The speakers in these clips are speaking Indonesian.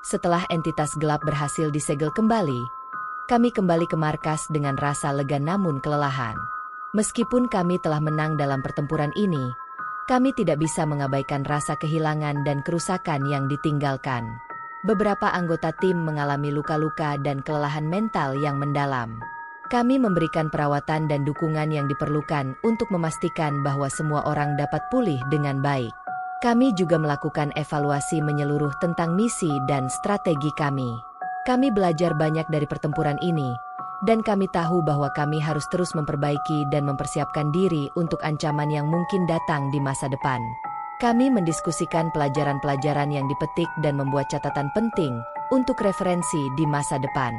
Setelah entitas gelap berhasil disegel kembali, kami kembali ke markas dengan rasa lega namun kelelahan. Meskipun kami telah menang dalam pertempuran ini, kami tidak bisa mengabaikan rasa kehilangan dan kerusakan yang ditinggalkan. Beberapa anggota tim mengalami luka-luka dan kelelahan mental yang mendalam. Kami memberikan perawatan dan dukungan yang diperlukan untuk memastikan bahwa semua orang dapat pulih dengan baik. Kami juga melakukan evaluasi menyeluruh tentang misi dan strategi kami. Kami belajar banyak dari pertempuran ini, dan kami tahu bahwa kami harus terus memperbaiki dan mempersiapkan diri untuk ancaman yang mungkin datang di masa depan. Kami mendiskusikan pelajaran-pelajaran yang dipetik dan membuat catatan penting untuk referensi di masa depan.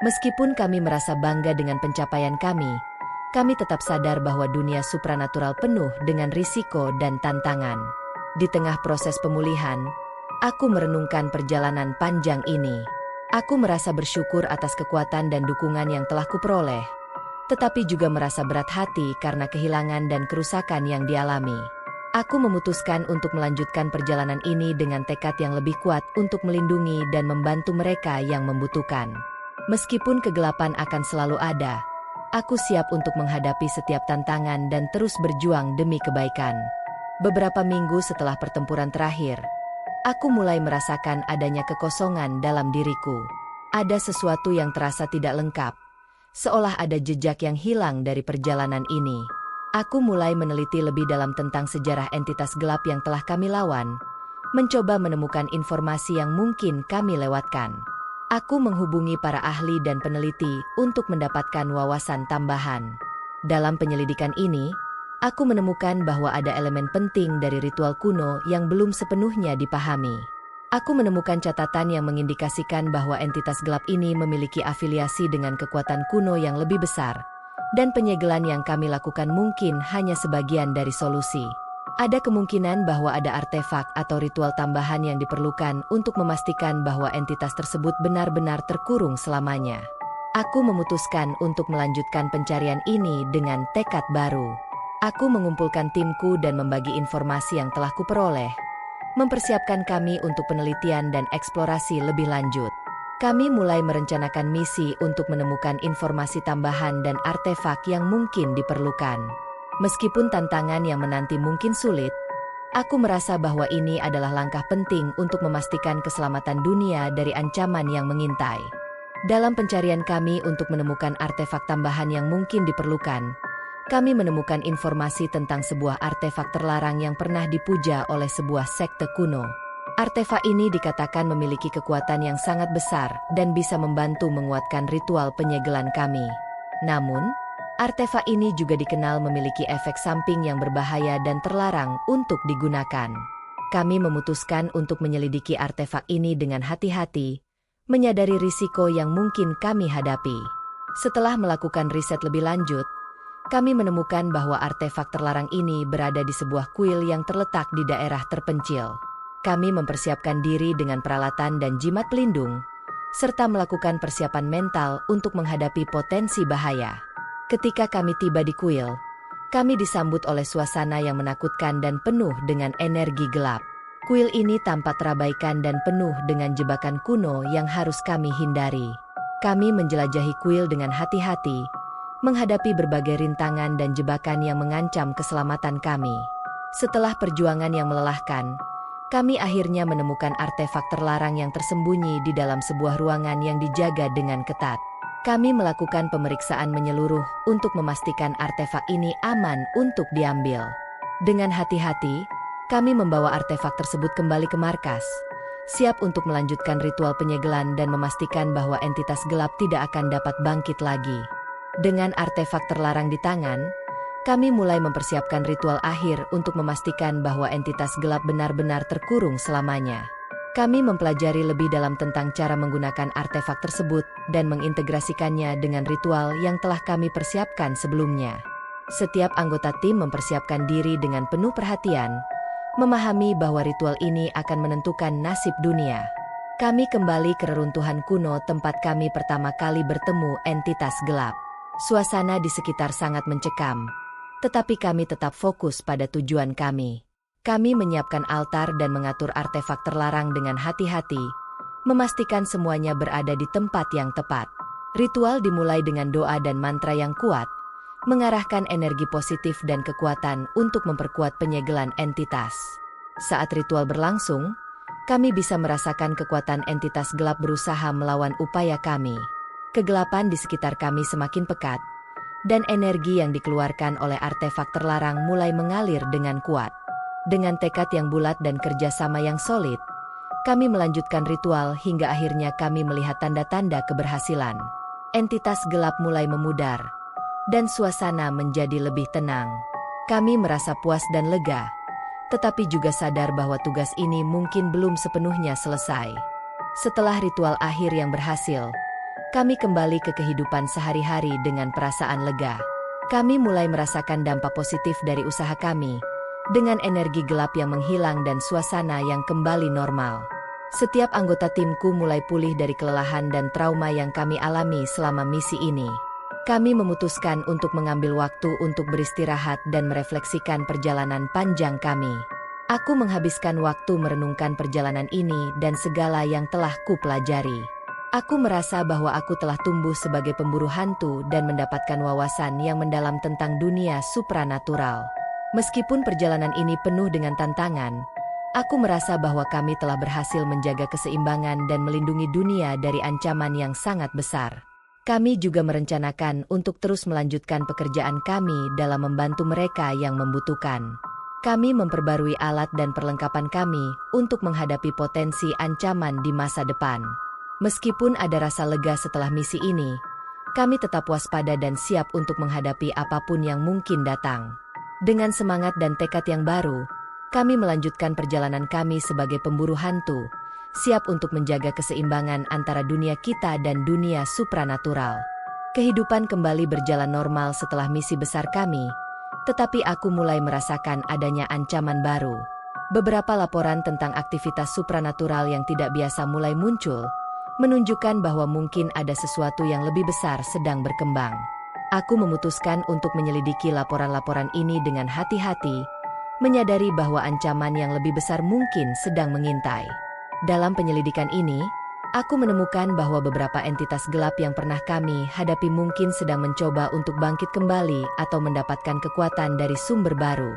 Meskipun kami merasa bangga dengan pencapaian kami tetap sadar bahwa dunia supranatural penuh dengan risiko dan tantangan. Di tengah proses pemulihan, aku merenungkan perjalanan panjang ini. Aku merasa bersyukur atas kekuatan dan dukungan yang telah kuperoleh, tetapi juga merasa berat hati karena kehilangan dan kerusakan yang dialami. Aku memutuskan untuk melanjutkan perjalanan ini dengan tekad yang lebih kuat untuk melindungi dan membantu mereka yang membutuhkan. Meskipun kegelapan akan selalu ada, aku siap untuk menghadapi setiap tantangan dan terus berjuang demi kebaikan. Beberapa minggu setelah pertempuran terakhir, aku mulai merasakan adanya kekosongan dalam diriku. Ada sesuatu yang terasa tidak lengkap, seolah ada jejak yang hilang dari perjalanan ini. Aku mulai meneliti lebih dalam tentang sejarah entitas gelap yang telah kami lawan, mencoba menemukan informasi yang mungkin kami lewatkan. Aku menghubungi para ahli dan peneliti untuk mendapatkan wawasan tambahan. Dalam penyelidikan ini, aku menemukan bahwa ada elemen penting dari ritual kuno yang belum sepenuhnya dipahami. Aku menemukan catatan yang mengindikasikan bahwa entitas gelap ini memiliki afiliasi dengan kekuatan kuno yang lebih besar, dan penyegelan yang kami lakukan mungkin hanya sebagian dari solusi. Ada kemungkinan bahwa ada artefak atau ritual tambahan yang diperlukan untuk memastikan bahwa entitas tersebut benar-benar terkurung selamanya. Aku memutuskan untuk melanjutkan pencarian ini dengan tekad baru. Aku mengumpulkan timku dan membagi informasi yang telah kuperoleh, mempersiapkan kami untuk penelitian dan eksplorasi lebih lanjut. Kami mulai merencanakan misi untuk menemukan informasi tambahan dan artefak yang mungkin diperlukan. Meskipun tantangan yang menanti mungkin sulit, aku merasa bahwa ini adalah langkah penting untuk memastikan keselamatan dunia dari ancaman yang mengintai. Dalam pencarian kami untuk menemukan artefak tambahan yang mungkin diperlukan, kami menemukan informasi tentang sebuah artefak terlarang yang pernah dipuja oleh sebuah sekte kuno. Artefak ini dikatakan memiliki kekuatan yang sangat besar dan bisa membantu menguatkan ritual penyegelan kami. Namun, artefak ini juga dikenal memiliki efek samping yang berbahaya dan terlarang untuk digunakan. Kami memutuskan untuk menyelidiki artefak ini dengan hati-hati, menyadari risiko yang mungkin kami hadapi. Setelah melakukan riset lebih lanjut, kami menemukan bahwa artefak terlarang ini berada di sebuah kuil yang terletak di daerah terpencil. Kami mempersiapkan diri dengan peralatan dan jimat pelindung, serta melakukan persiapan mental untuk menghadapi potensi bahaya. Ketika kami tiba di kuil, kami disambut oleh suasana yang menakutkan dan penuh dengan energi gelap. Kuil ini tampak terabaikan dan penuh dengan jebakan kuno yang harus kami hindari. Kami menjelajahi kuil dengan hati-hati, menghadapi berbagai rintangan dan jebakan yang mengancam keselamatan kami. Setelah perjuangan yang melelahkan, kami akhirnya menemukan artefak terlarang yang tersembunyi di dalam sebuah ruangan yang dijaga dengan ketat. Kami melakukan pemeriksaan menyeluruh untuk memastikan artefak ini aman untuk diambil. Dengan hati-hati, kami membawa artefak tersebut kembali ke markas, siap untuk melanjutkan ritual penyegelan dan memastikan bahwa entitas gelap tidak akan dapat bangkit lagi. Dengan artefak terlarang di tangan, kami mulai mempersiapkan ritual akhir untuk memastikan bahwa entitas gelap benar-benar terkurung selamanya. Kami mempelajari lebih dalam tentang cara menggunakan artefak tersebut dan mengintegrasikannya dengan ritual yang telah kami persiapkan sebelumnya. Setiap anggota tim mempersiapkan diri dengan penuh perhatian, memahami bahwa ritual ini akan menentukan nasib dunia. Kami kembali ke reruntuhan kuno tempat kami pertama kali bertemu entitas gelap. Suasana di sekitar sangat mencekam, tetapi kami tetap fokus pada tujuan kami. Kami menyiapkan altar dan mengatur artefak terlarang dengan hati-hati, memastikan semuanya berada di tempat yang tepat. Ritual dimulai dengan doa dan mantra yang kuat, mengarahkan energi positif dan kekuatan untuk memperkuat penyegelan entitas. Saat ritual berlangsung, kami bisa merasakan kekuatan entitas gelap berusaha melawan upaya kami. Kegelapan di sekitar kami semakin pekat, dan energi yang dikeluarkan oleh artefak terlarang mulai mengalir dengan kuat. Dengan tekad yang bulat dan kerjasama yang solid, kami melanjutkan ritual hingga akhirnya kami melihat tanda-tanda keberhasilan. Entitas gelap mulai memudar, dan suasana menjadi lebih tenang. Kami merasa puas dan lega, tetapi juga sadar bahwa tugas ini mungkin belum sepenuhnya selesai. Setelah ritual akhir yang berhasil, kami kembali ke kehidupan sehari-hari dengan perasaan lega. Kami mulai merasakan dampak positif dari usaha kami, dengan energi gelap yang menghilang dan suasana yang kembali normal. Setiap anggota timku mulai pulih dari kelelahan dan trauma yang kami alami selama misi ini. Kami memutuskan untuk mengambil waktu untuk beristirahat dan merefleksikan perjalanan panjang kami. Aku menghabiskan waktu merenungkan perjalanan ini dan segala yang telah kupelajari. Aku merasa bahwa aku telah tumbuh sebagai pemburu hantu dan mendapatkan wawasan yang mendalam tentang dunia supranatural. Meskipun perjalanan ini penuh dengan tantangan, aku merasa bahwa kami telah berhasil menjaga keseimbangan dan melindungi dunia dari ancaman yang sangat besar. Kami juga merencanakan untuk terus melanjutkan pekerjaan kami dalam membantu mereka yang membutuhkan. Kami memperbarui alat dan perlengkapan kami untuk menghadapi potensi ancaman di masa depan. Meskipun ada rasa lega setelah misi ini, kami tetap waspada dan siap untuk menghadapi apapun yang mungkin datang. Dengan semangat dan tekad yang baru, kami melanjutkan perjalanan kami sebagai pemburu hantu, siap untuk menjaga keseimbangan antara dunia kita dan dunia supranatural. Kehidupan kembali berjalan normal setelah misi besar kami, tetapi aku mulai merasakan adanya ancaman baru. Beberapa laporan tentang aktivitas supranatural yang tidak biasa mulai muncul, menunjukkan bahwa mungkin ada sesuatu yang lebih besar sedang berkembang. Aku memutuskan untuk menyelidiki laporan-laporan ini dengan hati-hati, menyadari bahwa ancaman yang lebih besar mungkin sedang mengintai. Dalam penyelidikan ini, aku menemukan bahwa beberapa entitas gelap yang pernah kami hadapi mungkin sedang mencoba untuk bangkit kembali atau mendapatkan kekuatan dari sumber baru.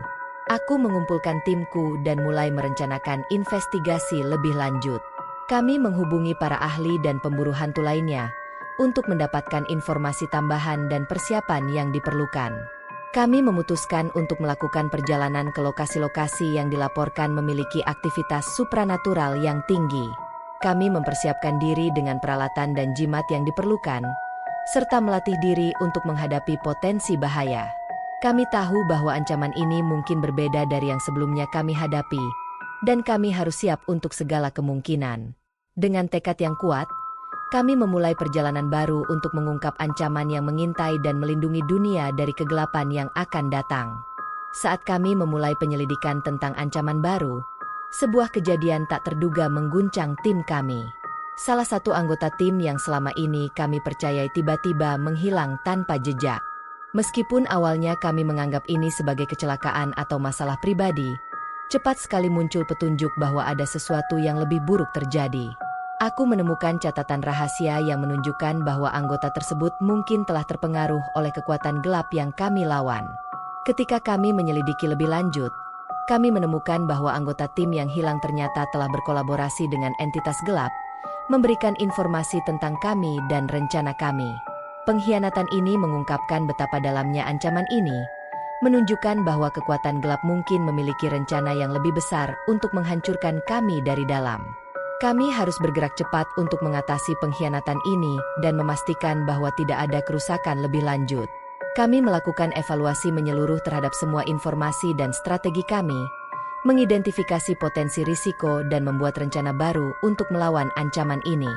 Aku mengumpulkan timku dan mulai merencanakan investigasi lebih lanjut. Kami menghubungi para ahli dan pemburu hantu lainnya untuk mendapatkan informasi tambahan dan persiapan yang diperlukan. Kami memutuskan untuk melakukan perjalanan ke lokasi-lokasi yang dilaporkan memiliki aktivitas supranatural yang tinggi. Kami mempersiapkan diri dengan peralatan dan jimat yang diperlukan, serta melatih diri untuk menghadapi potensi bahaya. Kami tahu bahwa ancaman ini mungkin berbeda dari yang sebelumnya kami hadapi, dan kami harus siap untuk segala kemungkinan. Dengan tekad yang kuat, kami memulai perjalanan baru untuk mengungkap ancaman yang mengintai dan melindungi dunia dari kegelapan yang akan datang. Saat kami memulai penyelidikan tentang ancaman baru, sebuah kejadian tak terduga mengguncang tim kami. Salah satu anggota tim yang selama ini kami percayai tiba-tiba menghilang tanpa jejak. Meskipun awalnya kami menganggap ini sebagai kecelakaan atau masalah pribadi, cepat sekali muncul petunjuk bahwa ada sesuatu yang lebih buruk terjadi. Aku menemukan catatan rahasia yang menunjukkan bahwa anggota tersebut mungkin telah terpengaruh oleh kekuatan gelap yang kami lawan. Ketika kami menyelidiki lebih lanjut, kami menemukan bahwa anggota tim yang hilang ternyata telah berkolaborasi dengan entitas gelap, memberikan informasi tentang kami dan rencana kami. Pengkhianatan ini mengungkapkan betapa dalamnya ancaman ini, menunjukkan bahwa kekuatan gelap mungkin memiliki rencana yang lebih besar untuk menghancurkan kami dari dalam. Kami harus bergerak cepat untuk mengatasi pengkhianatan ini dan memastikan bahwa tidak ada kerusakan lebih lanjut. Kami melakukan evaluasi menyeluruh terhadap semua informasi dan strategi kami, mengidentifikasi potensi risiko dan membuat rencana baru untuk melawan ancaman ini.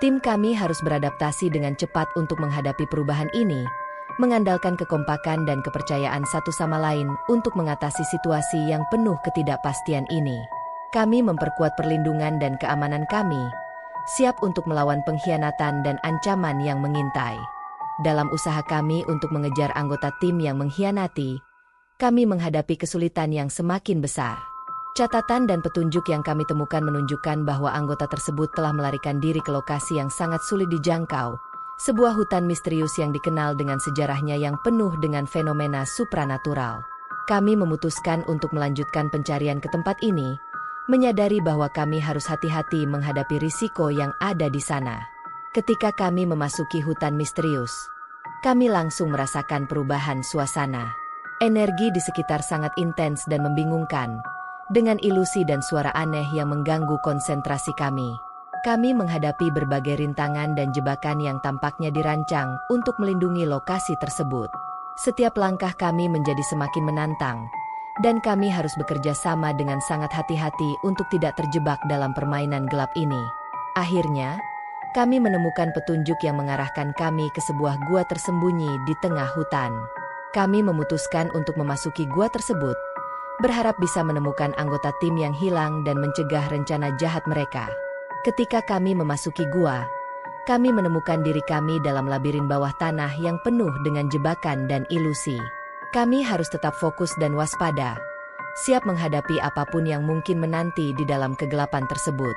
Tim kami harus beradaptasi dengan cepat untuk menghadapi perubahan ini, mengandalkan kekompakan dan kepercayaan satu sama lain untuk mengatasi situasi yang penuh ketidakpastian ini. Kami memperkuat perlindungan dan keamanan kami, siap untuk melawan pengkhianatan dan ancaman yang mengintai. Dalam usaha kami untuk mengejar anggota tim yang mengkhianati, kami menghadapi kesulitan yang semakin besar. Catatan dan petunjuk yang kami temukan menunjukkan bahwa anggota tersebut telah melarikan diri ke lokasi yang sangat sulit dijangkau, sebuah hutan misterius yang dikenal dengan sejarahnya yang penuh dengan fenomena supranatural. Kami memutuskan untuk melanjutkan pencarian ke tempat ini, menyadari bahwa kami harus hati-hati menghadapi risiko yang ada di sana. Ketika kami memasuki hutan misterius, kami langsung merasakan perubahan suasana. Energi di sekitar sangat intens dan membingungkan, dengan ilusi dan suara aneh yang mengganggu konsentrasi kami. Kami menghadapi berbagai rintangan dan jebakan yang tampaknya dirancang untuk melindungi lokasi tersebut. Setiap langkah kami menjadi semakin menantang, dan kami harus bekerja sama dengan sangat hati-hati untuk tidak terjebak dalam permainan gelap ini. Akhirnya, kami menemukan petunjuk yang mengarahkan kami ke sebuah gua tersembunyi di tengah hutan. Kami memutuskan untuk memasuki gua tersebut, berharap bisa menemukan anggota tim yang hilang dan mencegah rencana jahat mereka. Ketika kami memasuki gua, kami menemukan diri kami dalam labirin bawah tanah yang penuh dengan jebakan dan ilusi. Kami harus tetap fokus dan waspada, siap menghadapi apapun yang mungkin menanti di dalam kegelapan tersebut.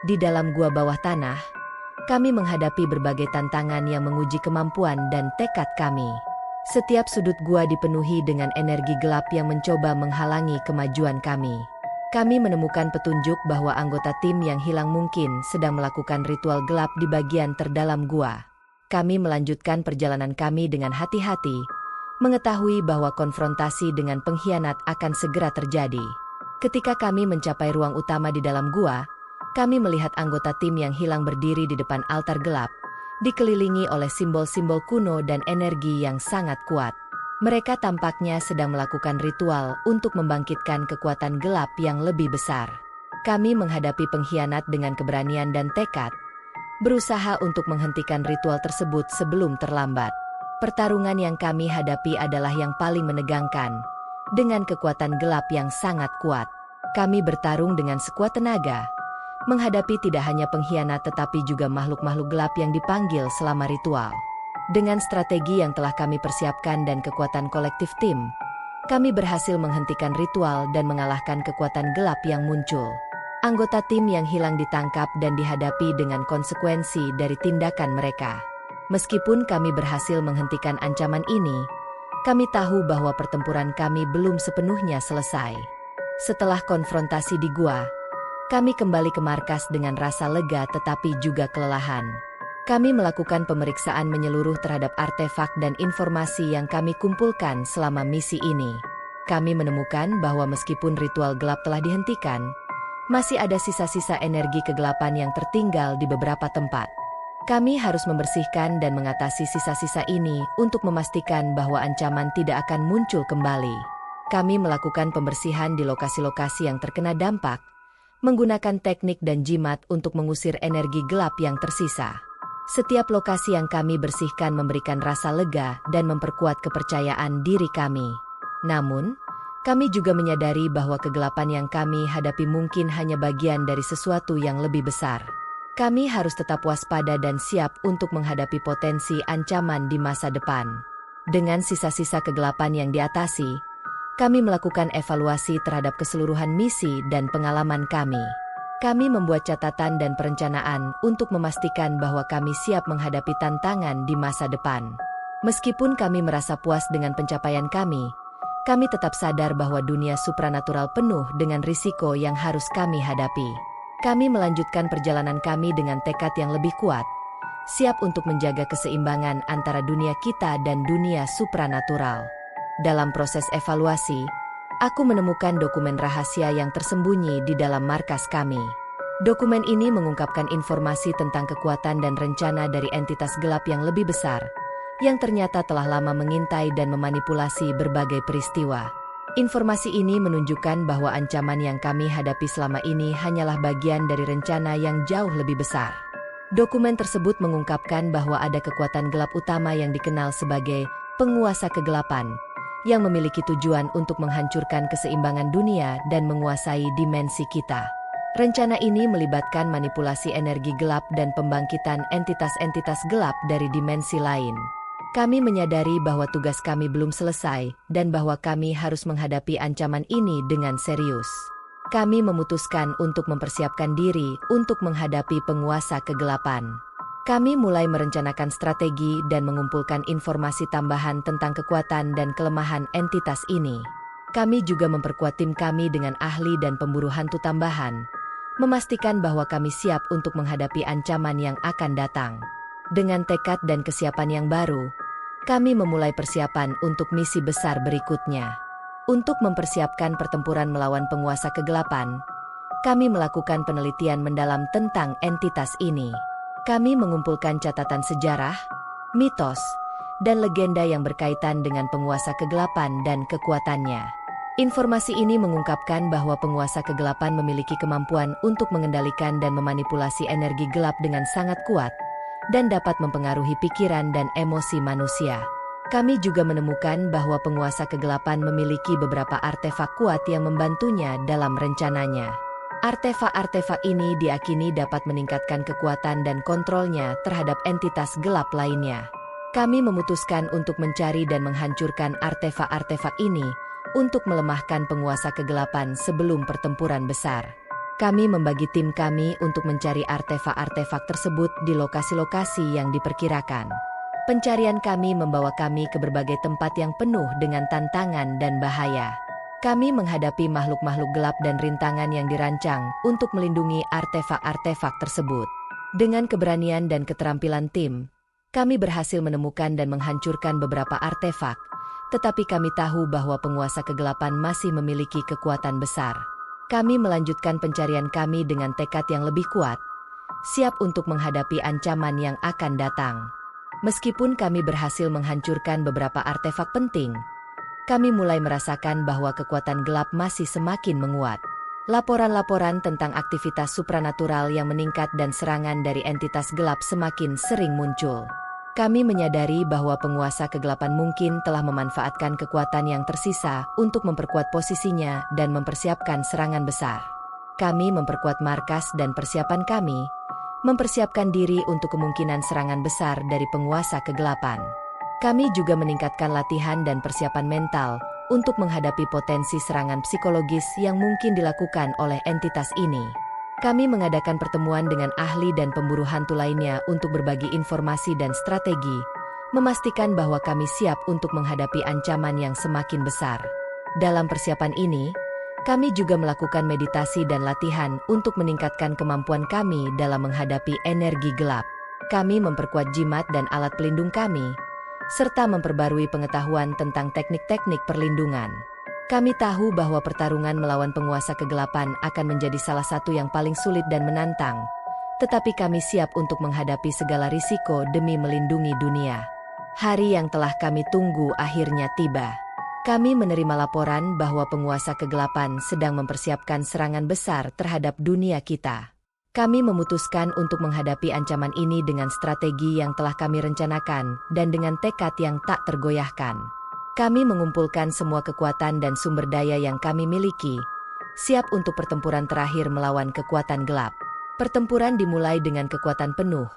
Di dalam gua bawah tanah, kami menghadapi berbagai tantangan yang menguji kemampuan dan tekad kami. Setiap sudut gua dipenuhi dengan energi gelap yang mencoba menghalangi kemajuan kami. Kami menemukan petunjuk bahwa anggota tim yang hilang mungkin sedang melakukan ritual gelap di bagian terdalam gua. Kami melanjutkan perjalanan kami dengan hati-hati, mengetahui bahwa konfrontasi dengan pengkhianat akan segera terjadi. Ketika kami mencapai ruang utama di dalam gua, kami melihat anggota tim yang hilang berdiri di depan altar gelap, dikelilingi oleh simbol-simbol kuno dan energi yang sangat kuat. Mereka tampaknya sedang melakukan ritual untuk membangkitkan kekuatan gelap yang lebih besar. Kami menghadapi pengkhianat dengan keberanian dan tekad, berusaha untuk menghentikan ritual tersebut sebelum terlambat. Pertarungan yang kami hadapi adalah yang paling menegangkan, dengan kekuatan gelap yang sangat kuat. Kami bertarung dengan sekuat tenaga, menghadapi tidak hanya pengkhianat tetapi juga makhluk-makhluk gelap yang dipanggil selama ritual. Dengan strategi yang telah kami persiapkan dan kekuatan kolektif tim, kami berhasil menghentikan ritual dan mengalahkan kekuatan gelap yang muncul. Anggota tim yang hilang ditangkap dan dihadapi dengan konsekuensi dari tindakan mereka. Meskipun kami berhasil menghentikan ancaman ini, kami tahu bahwa pertempuran kami belum sepenuhnya selesai. Setelah konfrontasi di gua, kami kembali ke markas dengan rasa lega tetapi juga kelelahan. Kami melakukan pemeriksaan menyeluruh terhadap artefak dan informasi yang kami kumpulkan selama misi ini. Kami menemukan bahwa meskipun ritual gelap telah dihentikan, masih ada sisa-sisa energi kegelapan yang tertinggal di beberapa tempat. Kami harus membersihkan dan mengatasi sisa-sisa ini untuk memastikan bahwa ancaman tidak akan muncul kembali. Kami melakukan pembersihan di lokasi-lokasi yang terkena dampak, menggunakan teknik dan jimat untuk mengusir energi gelap yang tersisa. Setiap lokasi yang kami bersihkan memberikan rasa lega dan memperkuat kepercayaan diri kami. Namun, kami juga menyadari bahwa kegelapan yang kami hadapi mungkin hanya bagian dari sesuatu yang lebih besar. Kami harus tetap waspada dan siap untuk menghadapi potensi ancaman di masa depan. Dengan sisa-sisa kegelapan yang diatasi, kami melakukan evaluasi terhadap keseluruhan misi dan pengalaman kami. Kami membuat catatan dan perencanaan untuk memastikan bahwa kami siap menghadapi tantangan di masa depan. Meskipun kami merasa puas dengan pencapaian kami tetap sadar bahwa dunia supranatural penuh dengan risiko yang harus kami hadapi. Kami melanjutkan perjalanan kami dengan tekad yang lebih kuat, siap untuk menjaga keseimbangan antara dunia kita dan dunia supranatural. Dalam proses evaluasi, aku menemukan dokumen rahasia yang tersembunyi di dalam markas kami. Dokumen ini mengungkapkan informasi tentang kekuatan dan rencana dari entitas gelap yang lebih besar, yang ternyata telah lama mengintai dan memanipulasi berbagai peristiwa. Informasi ini menunjukkan bahwa ancaman yang kami hadapi selama ini hanyalah bagian dari rencana yang jauh lebih besar. Dokumen tersebut mengungkapkan bahwa ada kekuatan gelap utama yang dikenal sebagai penguasa kegelapan, yang memiliki tujuan untuk menghancurkan keseimbangan dunia dan menguasai dimensi kita. Rencana ini melibatkan manipulasi energi gelap dan pembangkitan entitas-entitas gelap dari dimensi lain. Kami menyadari bahwa tugas kami belum selesai dan bahwa kami harus menghadapi ancaman ini dengan serius. Kami memutuskan untuk mempersiapkan diri untuk menghadapi penguasa kegelapan. Kami mulai merencanakan strategi dan mengumpulkan informasi tambahan tentang kekuatan dan kelemahan entitas ini. Kami juga memperkuat tim kami dengan ahli dan pemburu hantu tambahan, memastikan bahwa kami siap untuk menghadapi ancaman yang akan datang. Dengan tekad dan kesiapan yang baru, kami memulai persiapan untuk misi besar berikutnya. Untuk mempersiapkan pertempuran melawan penguasa kegelapan, kami melakukan penelitian mendalam tentang entitas ini. Kami mengumpulkan catatan sejarah, mitos, dan legenda yang berkaitan dengan penguasa kegelapan dan kekuatannya. Informasi ini mengungkapkan bahwa penguasa kegelapan memiliki kemampuan untuk mengendalikan dan memanipulasi energi gelap dengan sangat kuat, dan dapat mempengaruhi pikiran dan emosi manusia. Kami juga menemukan bahwa penguasa kegelapan memiliki beberapa artefak kuat yang membantunya dalam rencananya. Artefak-artefak ini diyakini dapat meningkatkan kekuatan dan kontrolnya terhadap entitas gelap lainnya. Kami memutuskan untuk mencari dan menghancurkan artefak-artefak ini untuk melemahkan penguasa kegelapan sebelum pertempuran besar. Kami membagi tim kami untuk mencari artefak-artefak tersebut di lokasi-lokasi yang diperkirakan. Pencarian kami membawa kami ke berbagai tempat yang penuh dengan tantangan dan bahaya. Kami menghadapi makhluk-makhluk gelap dan rintangan yang dirancang untuk melindungi artefak-artefak tersebut. Dengan keberanian dan keterampilan tim, kami berhasil menemukan dan menghancurkan beberapa artefak, tetapi kami tahu bahwa penguasa kegelapan masih memiliki kekuatan besar. Kami melanjutkan pencarian kami dengan tekad yang lebih kuat, siap untuk menghadapi ancaman yang akan datang. Meskipun kami berhasil menghancurkan beberapa artefak penting, kami mulai merasakan bahwa kekuatan gelap masih semakin menguat. Laporan-laporan tentang aktivitas supranatural yang meningkat dan serangan dari entitas gelap semakin sering muncul. Kami menyadari bahwa penguasa kegelapan mungkin telah memanfaatkan kekuatan yang tersisa untuk memperkuat posisinya dan mempersiapkan serangan besar. Kami memperkuat markas dan persiapan kami, mempersiapkan diri untuk kemungkinan serangan besar dari penguasa kegelapan. Kami juga meningkatkan latihan dan persiapan mental untuk menghadapi potensi serangan psikologis yang mungkin dilakukan oleh entitas ini. Kami mengadakan pertemuan dengan ahli dan pemburu hantu lainnya untuk berbagi informasi dan strategi, memastikan bahwa kami siap untuk menghadapi ancaman yang semakin besar. Dalam persiapan ini, kami juga melakukan meditasi dan latihan untuk meningkatkan kemampuan kami dalam menghadapi energi gelap. Kami memperkuat jimat dan alat pelindung kami, serta memperbarui pengetahuan tentang teknik-teknik perlindungan. Kami tahu bahwa pertarungan melawan penguasa kegelapan akan menjadi salah satu yang paling sulit dan menantang, tetapi kami siap untuk menghadapi segala risiko demi melindungi dunia. Hari yang telah kami tunggu akhirnya tiba. Kami menerima laporan bahwa penguasa kegelapan sedang mempersiapkan serangan besar terhadap dunia kita. Kami memutuskan untuk menghadapi ancaman ini dengan strategi yang telah kami rencanakan dan dengan tekad yang tak tergoyahkan. Kami mengumpulkan semua kekuatan dan sumber daya yang kami miliki, siap untuk pertempuran terakhir melawan kekuatan gelap. Pertempuran dimulai dengan kekuatan penuh,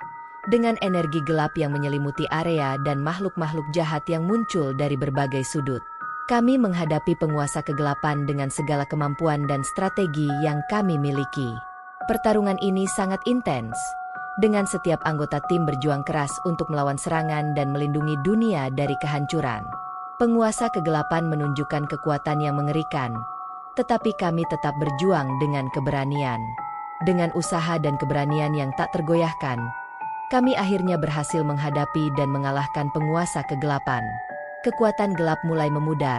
dengan energi gelap yang menyelimuti area dan makhluk-makhluk jahat yang muncul dari berbagai sudut. Kami menghadapi penguasa kegelapan dengan segala kemampuan dan strategi yang kami miliki. Pertarungan ini sangat intens, dengan setiap anggota tim berjuang keras untuk melawan serangan dan melindungi dunia dari kehancuran. Penguasa kegelapan menunjukkan kekuatan yang mengerikan, tetapi kami tetap berjuang dengan keberanian. Dengan usaha dan keberanian yang tak tergoyahkan, kami akhirnya berhasil menghadapi dan mengalahkan penguasa kegelapan. Kekuatan gelap mulai memudar,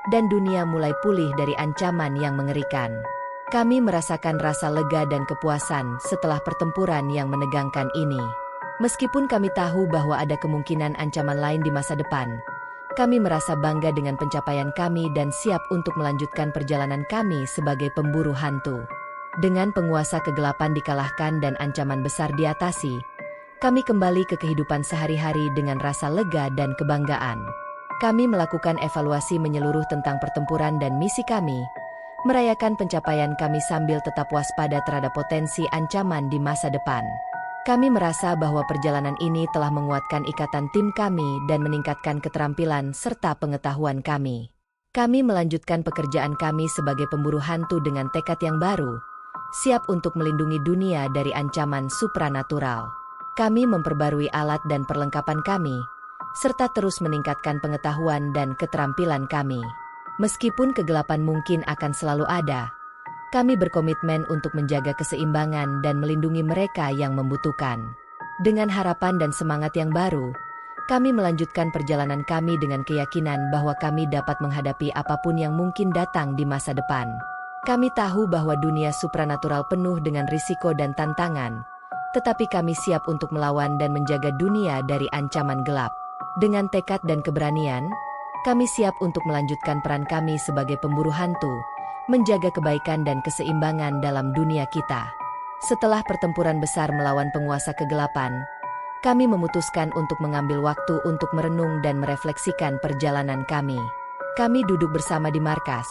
dan dunia mulai pulih dari ancaman yang mengerikan. Kami merasakan rasa lega dan kepuasan setelah pertempuran yang menegangkan ini. Meskipun kami tahu bahwa ada kemungkinan ancaman lain di masa depan, kami merasa bangga dengan pencapaian kami dan siap untuk melanjutkan perjalanan kami sebagai pemburu hantu. Dengan penguasa kegelapan dikalahkan dan ancaman besar diatasi, kami kembali ke kehidupan sehari-hari dengan rasa lega dan kebanggaan. Kami melakukan evaluasi menyeluruh tentang pertempuran dan misi kami, merayakan pencapaian kami sambil tetap waspada terhadap potensi ancaman di masa depan. Kami merasa bahwa perjalanan ini telah menguatkan ikatan tim kami dan meningkatkan keterampilan serta pengetahuan kami. Kami melanjutkan pekerjaan kami sebagai pemburu hantu dengan tekad yang baru, siap untuk melindungi dunia dari ancaman supranatural. Kami memperbarui alat dan perlengkapan kami, serta terus meningkatkan pengetahuan dan keterampilan kami. Meskipun kegelapan mungkin akan selalu ada, kami berkomitmen untuk menjaga keseimbangan dan melindungi mereka yang membutuhkan. Dengan harapan dan semangat yang baru, kami melanjutkan perjalanan kami dengan keyakinan bahwa kami dapat menghadapi apapun yang mungkin datang di masa depan. Kami tahu bahwa dunia supranatural penuh dengan risiko dan tantangan, tetapi kami siap untuk melawan dan menjaga dunia dari ancaman gelap. Dengan tekad dan keberanian, kami siap untuk melanjutkan peran kami sebagai pemburu hantu, menjaga kebaikan dan keseimbangan dalam dunia kita. Setelah pertempuran besar melawan penguasa kegelapan, kami memutuskan untuk mengambil waktu untuk merenung dan merefleksikan perjalanan kami. Kami duduk bersama di markas,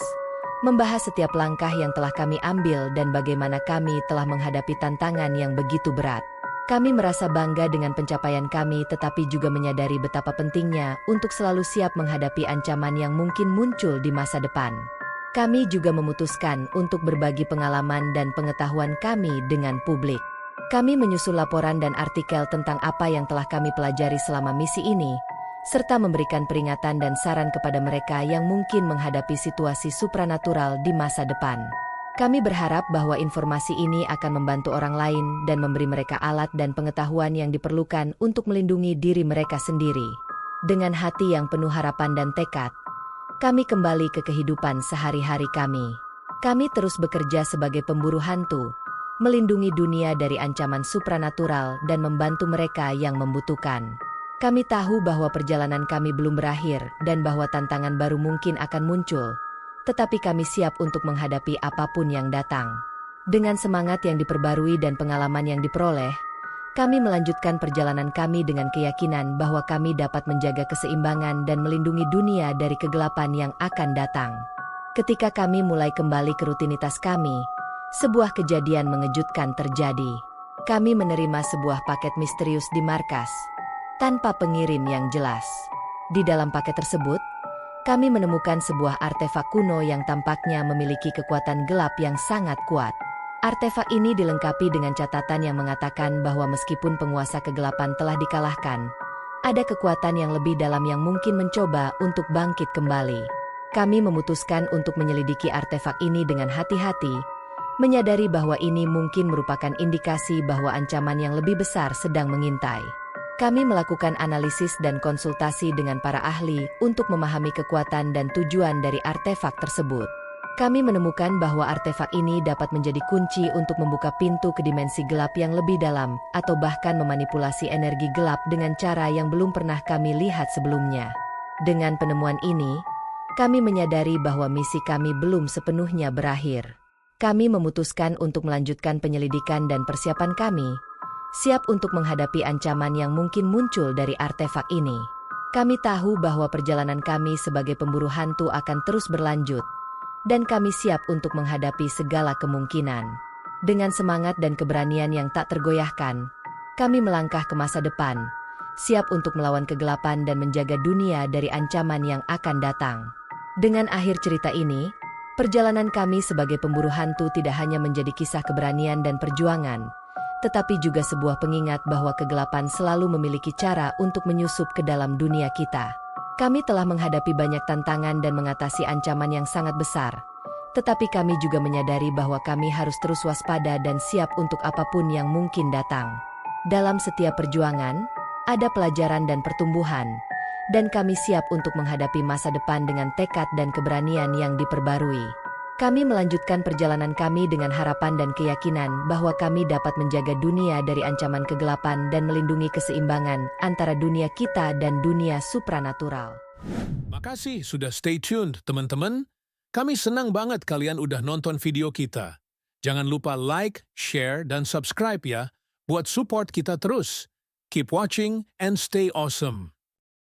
membahas setiap langkah yang telah kami ambil dan bagaimana kami telah menghadapi tantangan yang begitu berat. Kami merasa bangga dengan pencapaian kami tetapi juga menyadari betapa pentingnya untuk selalu siap menghadapi ancaman yang mungkin muncul di masa depan. Kami juga memutuskan untuk berbagi pengalaman dan pengetahuan kami dengan publik. Kami menyusun laporan dan artikel tentang apa yang telah kami pelajari selama misi ini, serta memberikan peringatan dan saran kepada mereka yang mungkin menghadapi situasi supranatural di masa depan. Kami berharap bahwa informasi ini akan membantu orang lain dan memberi mereka alat dan pengetahuan yang diperlukan untuk melindungi diri mereka sendiri. Dengan hati yang penuh harapan dan tekad, kami kembali ke kehidupan sehari-hari kami. Kami terus bekerja sebagai pemburu hantu, melindungi dunia dari ancaman supranatural dan membantu mereka yang membutuhkan. Kami tahu bahwa perjalanan kami belum berakhir dan bahwa tantangan baru mungkin akan muncul, tetapi kami siap untuk menghadapi apapun yang datang. Dengan semangat yang diperbarui dan pengalaman yang diperoleh, kami melanjutkan perjalanan kami dengan keyakinan bahwa kami dapat menjaga keseimbangan dan melindungi dunia dari kegelapan yang akan datang. Ketika kami mulai kembali ke rutinitas kami, sebuah kejadian mengejutkan terjadi. Kami menerima sebuah paket misterius di markas, tanpa pengirim yang jelas. Di dalam paket tersebut, kami menemukan sebuah artefak kuno yang tampaknya memiliki kekuatan gelap yang sangat kuat. Artefak ini dilengkapi dengan catatan yang mengatakan bahwa meskipun penguasa kegelapan telah dikalahkan, ada kekuatan yang lebih dalam yang mungkin mencoba untuk bangkit kembali. Kami memutuskan untuk menyelidiki artefak ini dengan hati-hati, menyadari bahwa ini mungkin merupakan indikasi bahwa ancaman yang lebih besar sedang mengintai. Kami melakukan analisis dan konsultasi dengan para ahli untuk memahami kekuatan dan tujuan dari artefak tersebut. Kami menemukan bahwa artefak ini dapat menjadi kunci untuk membuka pintu ke dimensi gelap yang lebih dalam, atau bahkan memanipulasi energi gelap dengan cara yang belum pernah kami lihat sebelumnya. Dengan penemuan ini, kami menyadari bahwa misi kami belum sepenuhnya berakhir. Kami memutuskan untuk melanjutkan penyelidikan dan persiapan kami, siap untuk menghadapi ancaman yang mungkin muncul dari artefak ini. Kami tahu bahwa perjalanan kami sebagai pemburu hantu akan terus berlanjut, dan kami siap untuk menghadapi segala kemungkinan. Dengan semangat dan keberanian yang tak tergoyahkan, kami melangkah ke masa depan, siap untuk melawan kegelapan dan menjaga dunia dari ancaman yang akan datang. Dengan akhir cerita ini, perjalanan kami sebagai pemburu hantu tidak hanya menjadi kisah keberanian dan perjuangan, tetapi juga sebuah pengingat bahwa kegelapan selalu memiliki cara untuk menyusup ke dalam dunia kita. Kami telah menghadapi banyak tantangan dan mengatasi ancaman yang sangat besar, tetapi kami juga menyadari bahwa kami harus terus waspada dan siap untuk apapun yang mungkin datang. Dalam setiap perjuangan, ada pelajaran dan pertumbuhan, dan kami siap untuk menghadapi masa depan dengan tekad dan keberanian yang diperbarui. Kami melanjutkan perjalanan kami dengan harapan dan keyakinan bahwa kami dapat menjaga dunia dari ancaman kegelapan dan melindungi keseimbangan antara dunia kita dan dunia supranatural. Makasih sudah stay tuned, teman-teman. Kami senang banget kalian udah nonton video kita. Jangan lupa like, share, dan subscribe ya, buat support kita terus. Keep watching and stay awesome.